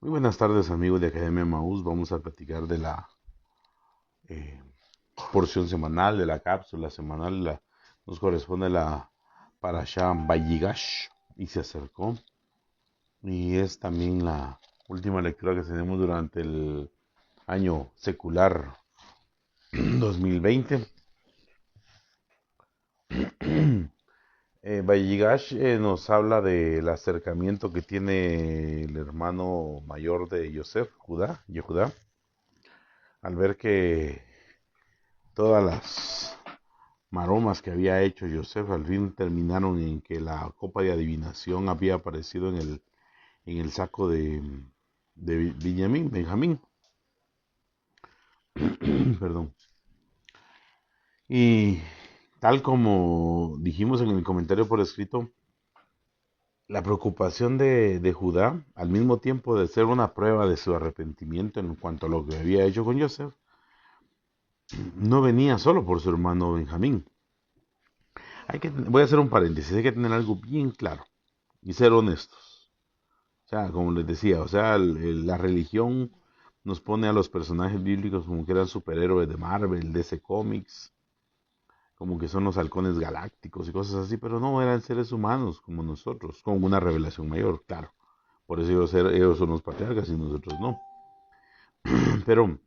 Muy buenas tardes amigos de Academia Maús. Vamos a platicar de la eh, porción semanal, de la cápsula semanal. Nos corresponde la Parashá Vayigash y se acercó. Y es también la última lectura que tenemos durante el año secular 2020. Vayigash nos habla del acercamiento que tiene el hermano mayor de Yosef, Judá, Yehudá, al ver que todas las maromas que había hecho Joseph al fin terminaron en que la copa de adivinación había aparecido en el saco de Benjamín, perdón. Y tal como dijimos en el comentario por escrito, la preocupación de Judá, al mismo tiempo de ser una prueba de su arrepentimiento en cuanto a lo que había hecho con Joseph, no venía solo por su hermano Benjamín. Voy a hacer un paréntesis, hay que tener algo bien claro y ser honestos. O sea, como les decía, o sea, la religión nos pone a los personajes bíblicos como que eran superhéroes de Marvel, DC Comics, como que son los halcones galácticos y cosas así, pero no, eran seres humanos como nosotros, con una revelación mayor, claro. Por eso ellos son los patriarcas y nosotros no. Pero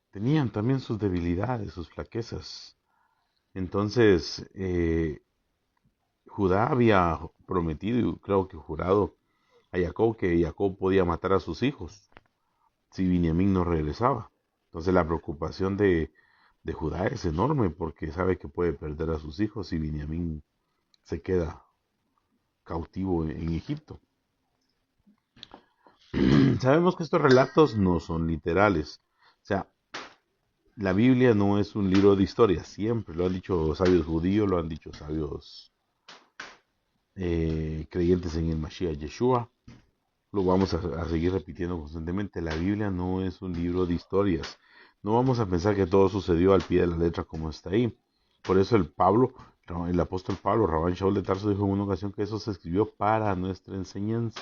tenían también sus debilidades, sus flaquezas. Entonces, Judá había prometido, y creo que jurado a Jacob, que Jacob podía matar a sus hijos si Binyamin no regresaba. Entonces la preocupación de Judá es enorme porque sabe que puede perder a sus hijos si Binyamin se queda cautivo en Egipto. Sabemos que estos relatos no son literales. O sea, la Biblia no es un libro de historia, siempre lo han dicho sabios judíos, lo han dicho sabios creyentes en el Mashiach Yeshua. Lo vamos a seguir repitiendo constantemente. La Biblia no es un libro de historias. No vamos a pensar que todo sucedió al pie de la letra como está ahí. Por eso el apóstol Pablo, Rabán Shaul de Tarso, dijo en una ocasión que eso se escribió para nuestra enseñanza.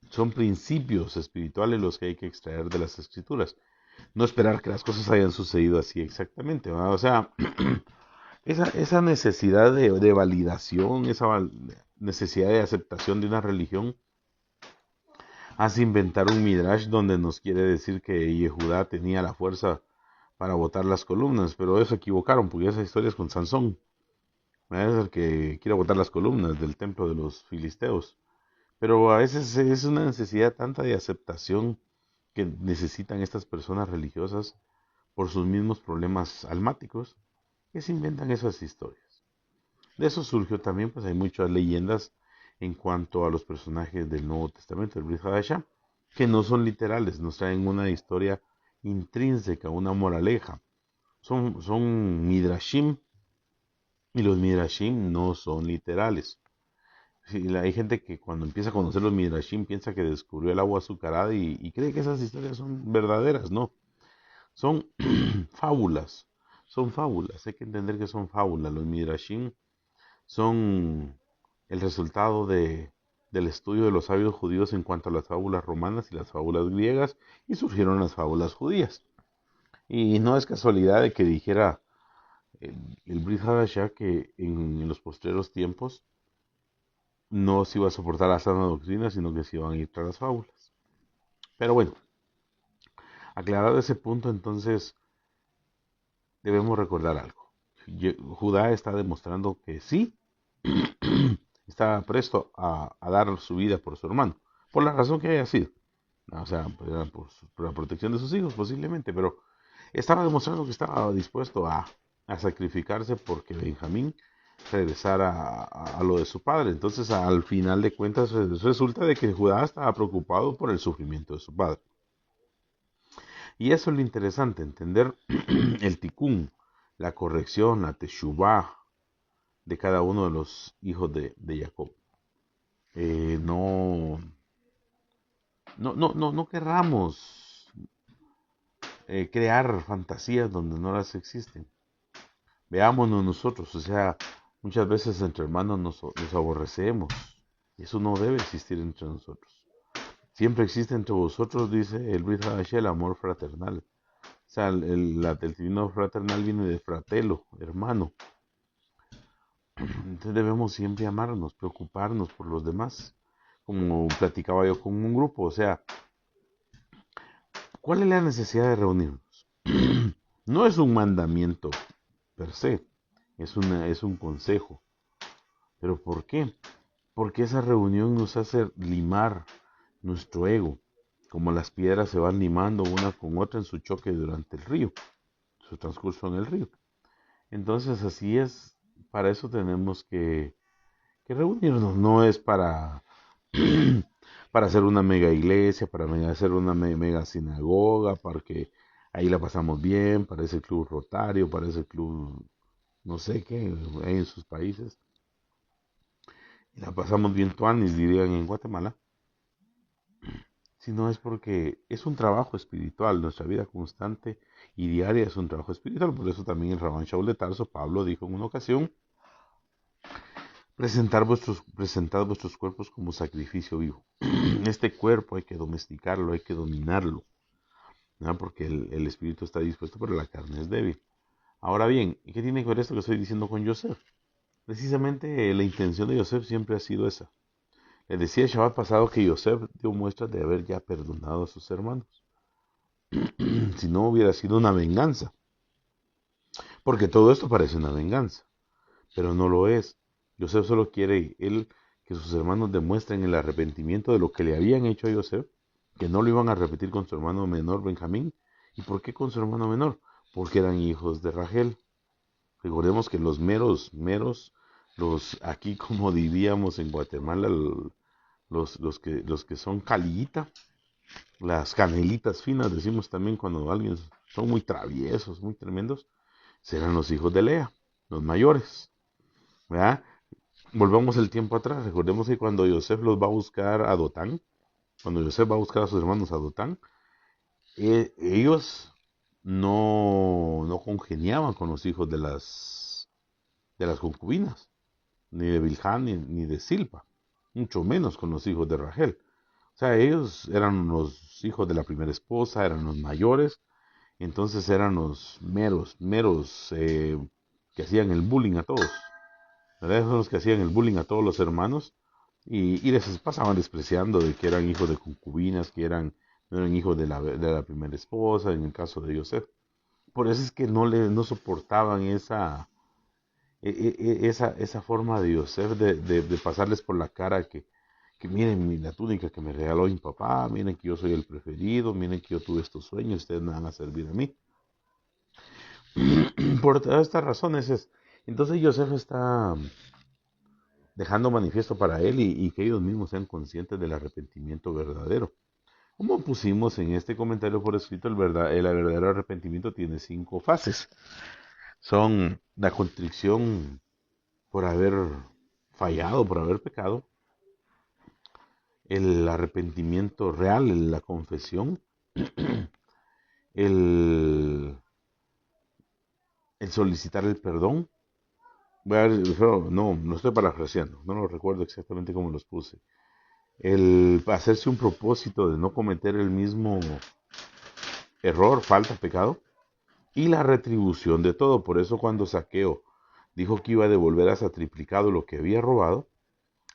Son principios espirituales los que hay que extraer de las escrituras. No esperar que las cosas hayan sucedido así exactamente, ¿verdad? O sea, esa necesidad de validación, necesidad de aceptación de una religión, hace inventar un midrash donde nos quiere decir que Yehudá tenía la fuerza para botar las columnas, pero eso equivocaron, porque esa historia es con Sansón. Es el que quiere botar las columnas del templo de los filisteos. Pero a veces es una necesidad tanta de aceptación que necesitan estas personas religiosas por sus mismos problemas almáticos, que se inventan esas historias. De eso surgió también, pues hay muchas leyendas en cuanto a los personajes del Nuevo Testamento, el Brit Hadashah, que no son literales, nos traen una historia intrínseca, una moraleja. Son midrashim y los midrashim no son literales. Sí, hay gente que cuando empieza a conocer los midrashim piensa que descubrió el agua azucarada y cree que esas historias son verdaderas, no. Son fábulas, son fábulas, hay que entender que son fábulas. Los midrashim son el resultado del estudio de los sabios judíos en cuanto a las fábulas romanas y las fábulas griegas, y surgieron las fábulas judías. Y no es casualidad de que dijera el Brit Hadashah que en los postreros tiempos no se iba a soportar la sana doctrina, sino que se iban a ir tras las fábulas. Pero bueno, aclarado ese punto, entonces debemos recordar algo. Judá está demostrando que sí, está presto a dar su vida por su hermano, por la razón que haya sido. O sea, por la protección de sus hijos posiblemente, pero estaba demostrando que estaba dispuesto a sacrificarse porque Benjamín regresara a lo de su padre. Entonces, al final de cuentas, resulta de que Judá estaba preocupado por el sufrimiento de su padre. Y eso es lo interesante, entender el tikkun, la corrección, la teshuvah de cada uno de los hijos de Jacob. No, no querramos crear fantasías donde no las existen. Veámonos nosotros, o sea, muchas veces entre hermanos nos aborrecemos. Y eso no debe existir entre nosotros. Siempre existe entre vosotros, dice el Brit Hadashah, el amor fraternal. O sea, el término fraternal viene de fratelo, hermano. Entonces debemos siempre amarnos, preocuparnos por los demás. Como platicaba yo con un grupo, o sea, ¿cuál es la necesidad de reunirnos? No es un mandamiento per se, es un consejo. ¿Pero por qué? Porque esa reunión nos hace limar nuestro ego, como las piedras se van limando una con otra en su choque durante el río, su transcurso en el río. Entonces así es, para eso tenemos que reunirnos, no es para, para hacer una mega iglesia, para hacer una mega sinagoga, para que ahí la pasamos bien, para ese club rotario, para ese club, no sé qué, hay en sus países. Y la pasamos bien tuanis, dirían en Guatemala, sino es porque es un trabajo espiritual, nuestra vida constante y diaria es un trabajo espiritual. Por eso también el Rabán Shaul de Tarso, Pablo dijo en una ocasión, presentad vuestros cuerpos como sacrificio vivo. Este cuerpo hay que domesticarlo, hay que dominarlo, ¿no? Porque el espíritu está dispuesto, pero la carne es débil. Ahora bien, ¿qué tiene que ver esto que estoy diciendo con Yosef? Precisamente la intención de Yosef siempre ha sido esa. Le decía el Shabbat pasado que Yosef dio muestras de haber ya perdonado a sus hermanos. Si no hubiera sido una venganza. Porque todo esto parece una venganza, pero no lo es. Yosef solo quiere él que sus hermanos demuestren el arrepentimiento de lo que le habían hecho a Yosef, que no lo iban a repetir con su hermano menor Benjamín. ¿Y por qué con su hermano menor? Porque eran hijos de Rachel. Recordemos que los meros, los aquí como diríamos en Guatemala, los que son calillita, las canelitas finas, decimos también cuando alguien son muy traviesos, muy tremendos, serán los hijos de Lea, los mayores, ¿verdad? Volvamos el tiempo atrás, recordemos que cuando Yosef los va a buscar a Dotán, cuando Yosef va a buscar a sus hermanos a Dotán, ellos no congeniaban con los hijos de las concubinas, ni de Bilhán ni de Silpa, mucho menos con los hijos de Rachel. O sea, ellos eran los hijos de la primera esposa, eran los mayores, entonces eran los meros que hacían el bullying a todos. ¿Verdad? Esos son los que hacían el bullying a todos los hermanos y les pasaban despreciando de que eran hijos de concubinas, no eran hijos de la primera esposa, en el caso de Yosef. Por eso es que no soportaban esa forma de Yosef de pasarles por la cara que miren la túnica que me regaló mi papá, miren que yo soy el preferido, miren que yo tuve estos sueños, ustedes me van a servir a mí. Por todas estas razones es. Entonces Yosef está dejando manifiesto para él y que ellos mismos sean conscientes del arrepentimiento verdadero. Como pusimos en este comentario por escrito, el verdadero arrepentimiento tiene 5 fases. Son la contrición por haber fallado, por haber pecado, el arrepentimiento real, la confesión, el, el solicitar el perdón. Voy a ver, no estoy parafraseando, no lo recuerdo exactamente cómo los puse. El hacerse un propósito de no cometer el mismo error, falta, pecado, y la retribución de todo. Por eso cuando Saqueo dijo que iba a devolver hasta triplicado lo que había robado,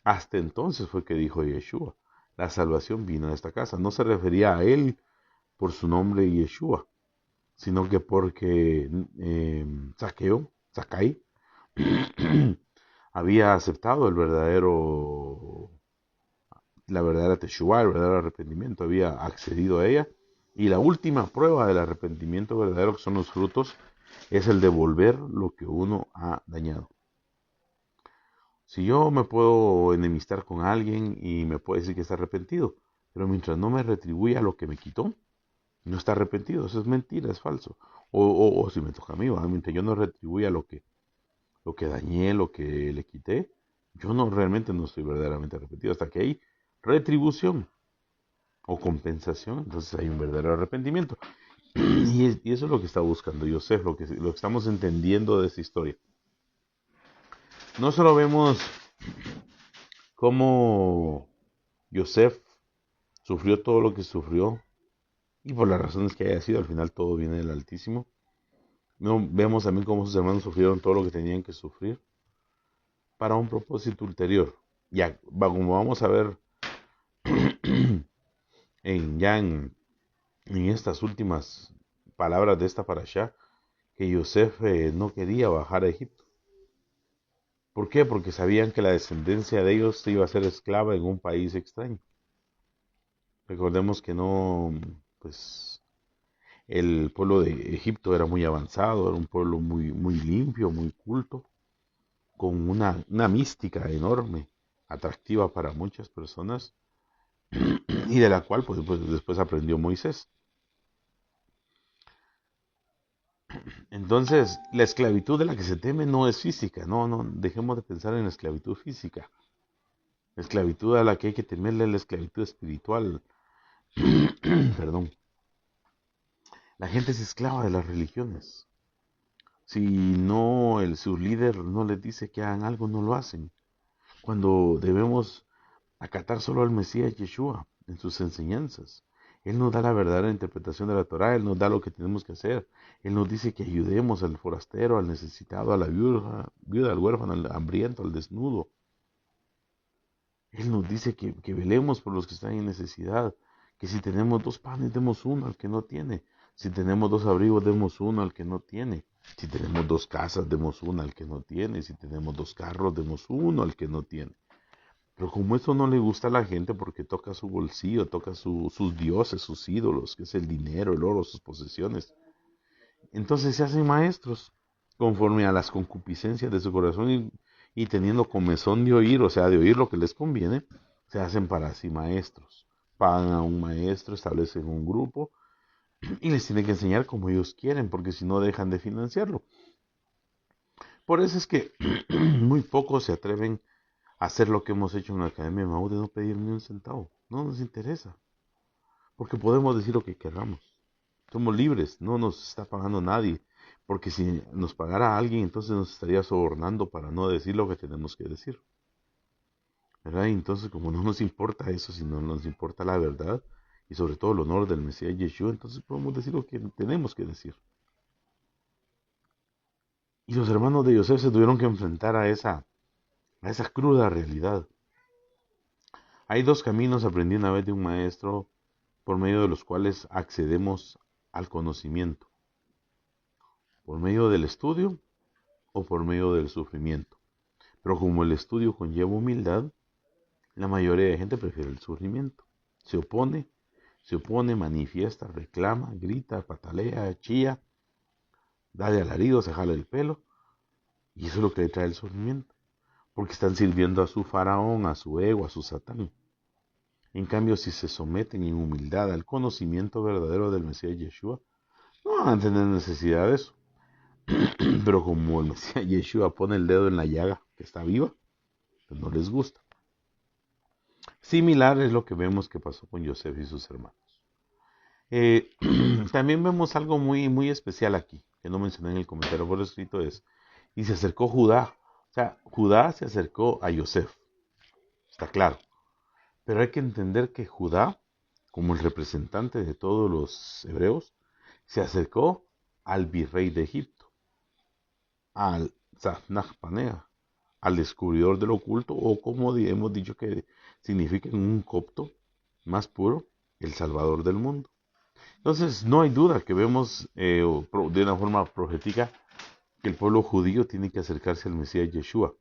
hasta entonces fue que dijo Yeshua, la salvación vino a esta casa. No se refería a él por su nombre Yeshua, sino que porque Saqueo, Sakai, había aceptado la verdadera Teshuvah, el verdadero arrepentimiento, había accedido a ella. Y la última prueba del arrepentimiento verdadero, que son los frutos, es el devolver lo que uno ha dañado. Si yo me puedo enemistar con alguien y me puede decir que está arrepentido, pero mientras no me retribuya lo que me quitó, no está arrepentido. Eso es mentira, es falso. O si me toca a mí, mientras yo no retribuya lo que dañé, lo que le quité, yo no realmente no estoy verdaderamente arrepentido. Hasta que hay retribución o compensación, entonces hay un verdadero arrepentimiento. Y eso es lo que está buscando Yosef, lo que estamos entendiendo de esta historia. No solo vemos cómo Yosef sufrió todo lo que sufrió, y por las razones que haya sido, al final todo viene del Altísimo. No, vemos también cómo sus hermanos sufrieron todo lo que tenían que sufrir para un propósito ulterior. Ya, como vamos a ver en estas últimas palabras de esta parashá, que Yosef no quería bajar a Egipto. ¿Por qué? Porque sabían que la descendencia de ellos iba a ser esclava en un país extraño. Recordemos que no, pues el pueblo de Egipto era muy avanzado, era un pueblo muy, muy limpio, muy culto, con una mística enorme, atractiva para muchas personas, y de la cual pues después aprendió Moisés. Entonces, la esclavitud de la que se teme no es física, no, dejemos de pensar en la esclavitud física. La esclavitud a la que hay que temerle es la esclavitud espiritual. Perdón. La gente es esclava de las religiones. Si no, su líder no les dice que hagan algo, no lo hacen. Cuando debemos acatar solo al Mesías Yeshua en sus enseñanzas. Él nos da la verdadera interpretación de la Torá, Él nos da lo que tenemos que hacer. Él nos dice que ayudemos al forastero, al necesitado, a la viuda, al huérfano, al hambriento, al desnudo. Él nos dice que velemos por los que están en necesidad, que si tenemos 2 panes, demos uno al que no tiene. Si tenemos 2 abrigos, demos uno al que no tiene. Si tenemos 2 casas, demos una al que no tiene. Si tenemos 2 carros, demos uno al que no tiene. Pero como eso no le gusta a la gente porque toca su bolsillo, toca sus dioses, sus ídolos, que es el dinero, el oro, sus posesiones, entonces se hacen maestros conforme a las concupiscencias de su corazón y teniendo comezón de oír, o sea, de oír lo que les conviene, se hacen para sí maestros. Pagan a un maestro, establecen un grupo y les tienen que enseñar como ellos quieren, porque si no dejan de financiarlo. Por eso es que muy pocos se atreven a hacer lo que hemos hecho en la Academia de Mau, de no pedir ni un centavo. No nos interesa, porque podemos decir lo que queramos. Somos libres, no nos está pagando nadie. Porque si nos pagara alguien, entonces nos estaría sobornando para no decir lo que tenemos que decir. ¿Verdad? Y entonces, como no nos importa eso, sino nos importa la verdad y sobre todo el honor del Mesías Yeshua, entonces podemos decir lo que tenemos que decir. Y los hermanos de Yosef se tuvieron que enfrentar a esa cruda realidad. Hay 2 caminos, aprendí una vez de un maestro, por medio de los cuales accedemos al conocimiento. Por medio del estudio o por medio del sufrimiento. Pero como el estudio conlleva humildad, la mayoría de gente prefiere el sufrimiento. Se opone, manifiesta, reclama, grita, patalea, chilla, da de alarido, se jala el pelo. Y eso es lo que le trae el sufrimiento. Porque están sirviendo a su faraón, a su ego, a su satán. En cambio, si se someten en humildad al conocimiento verdadero del Mesías Yeshua, no van a tener necesidad de eso. Pero como el Mesías Yeshua pone el dedo en la llaga que está viva, pues no les gusta. Similar es lo que vemos que pasó con Yosef y sus hermanos. Eh, También vemos algo muy, muy especial aquí, que no mencioné en el comentario por escrito, y se acercó Judá. O sea, Judá se acercó a Yosef, está claro. Pero hay que entender que Judá, como el representante de todos los hebreos, se acercó al virrey de Egipto, al Tzafnaj Panea, al descubridor del oculto, o como hemos dicho que significa en un copto más puro, el salvador del mundo. Entonces, no hay duda que vemos de una forma profética que el pueblo judío tiene que acercarse al Mesías Yeshua.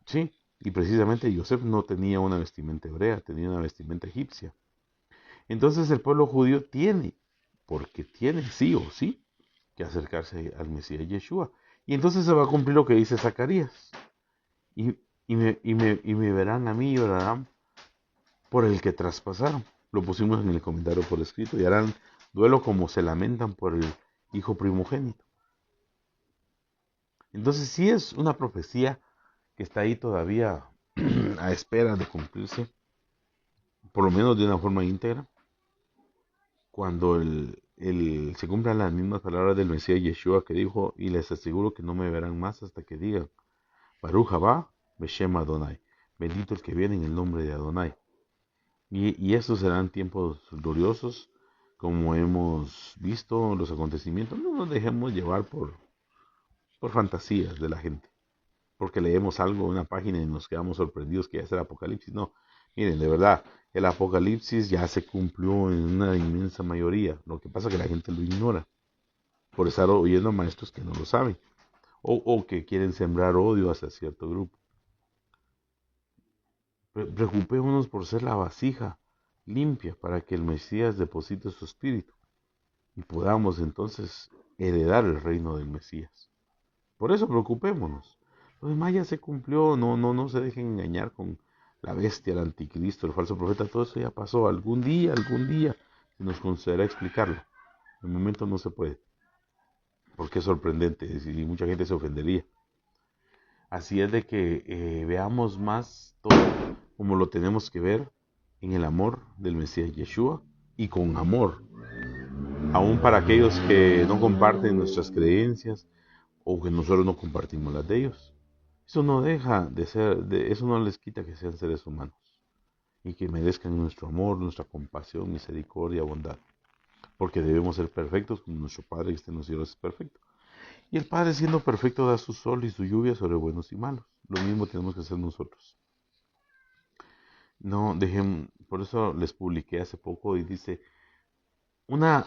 Sí, y precisamente Yosef no tenía una vestimenta hebrea, tenía una vestimenta egipcia. Entonces el pueblo judío porque tiene sí o sí, que acercarse al Mesías Yeshua. Y entonces se va a cumplir lo que dice Zacarías. Y me verán a mí y orarán por el que traspasaron. Lo pusimos en el comentario por escrito. Y harán duelo como se lamentan por el hijo primogénito. Entonces sí es una profecía que está ahí todavía a espera de cumplirse, por lo menos de una forma íntegra, cuando se cumplan las mismas palabras del Mesías Yeshua que dijo, y les aseguro que no me verán más hasta que digan, Baruch haba Beshem Adonai, bendito el que viene en el nombre de Adonai. Y estos serán tiempos gloriosos, como hemos visto los acontecimientos. No nos dejemos llevar por fantasías de la gente, porque leemos algo en una página y nos quedamos sorprendidos que ya es el Apocalipsis. No, miren, de verdad, el Apocalipsis ya se cumplió en una inmensa mayoría. Lo que pasa es que la gente lo ignora por estar oyendo a maestros que no lo saben o que quieren sembrar odio hacia cierto grupo. Preocupémonos por ser la vasija limpia para que el Mesías deposite su espíritu y podamos entonces heredar el reino del Mesías. Por eso preocupémonos. Lo demás ya se cumplió, no se dejen engañar con la bestia, el anticristo, el falso profeta, todo eso ya pasó. Algún día se nos concederá explicarlo. De momento no se puede, porque es sorprendente y mucha gente se ofendería. Así es de que veamos más todo como lo tenemos que ver en el amor del Mesías Yeshua y con amor, aún para aquellos que no comparten nuestras creencias o que nosotros no compartimos las de ellos. Eso no deja de ser, eso no les quita que sean seres humanos y que merezcan nuestro amor, nuestra compasión, misericordia, bondad, porque debemos ser perfectos como nuestro Padre que está en los cielos es perfecto. Y el Padre siendo perfecto da su sol y su lluvia sobre buenos y malos. Lo mismo tenemos que hacer nosotros. No dejen, por eso les publiqué hace poco y dice, una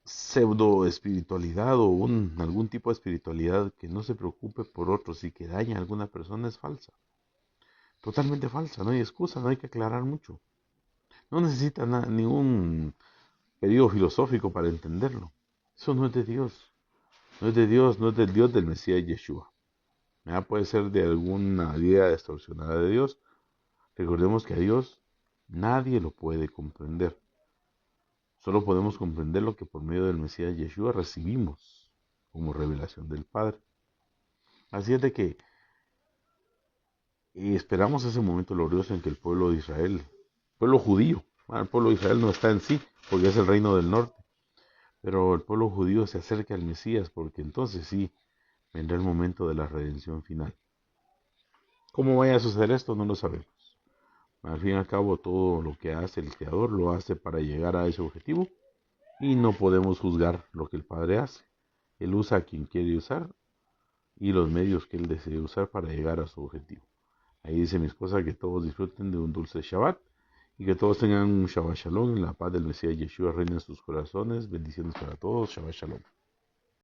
pseudo espiritualidad o algún tipo de espiritualidad que no se preocupe por otros y que daña a alguna persona es falsa. Totalmente falsa, no hay excusa, no hay que aclarar mucho. No necesita ningún periodo filosófico para entenderlo. Eso no es de Dios. No es de Dios, no es del Dios del Mesías Yeshua. Puede ser de alguna idea distorsionada de Dios. Recordemos que a Dios nadie lo puede comprender. Solo podemos comprender lo que por medio del Mesías Yeshua recibimos como revelación del Padre. Así es de que esperamos ese momento glorioso en que el pueblo de Israel, pueblo judío, el pueblo de Israel no está en sí, porque es el reino del norte, pero el pueblo judío se acerca al Mesías, porque entonces sí vendrá el momento de la redención final. ¿Cómo vaya a suceder esto? No lo sabemos. Al fin y al cabo, todo lo que hace el Creador lo hace para llegar a ese objetivo y no podemos juzgar lo que el Padre hace. Él usa a quien quiere usar y los medios que Él desee usar para llegar a su objetivo. Ahí dice mi esposa que todos disfruten de un dulce Shabbat y que todos tengan un Shabbat Shalom en la paz del Mesías Yeshua reina en sus corazones. Bendiciones para todos. Shabbat Shalom.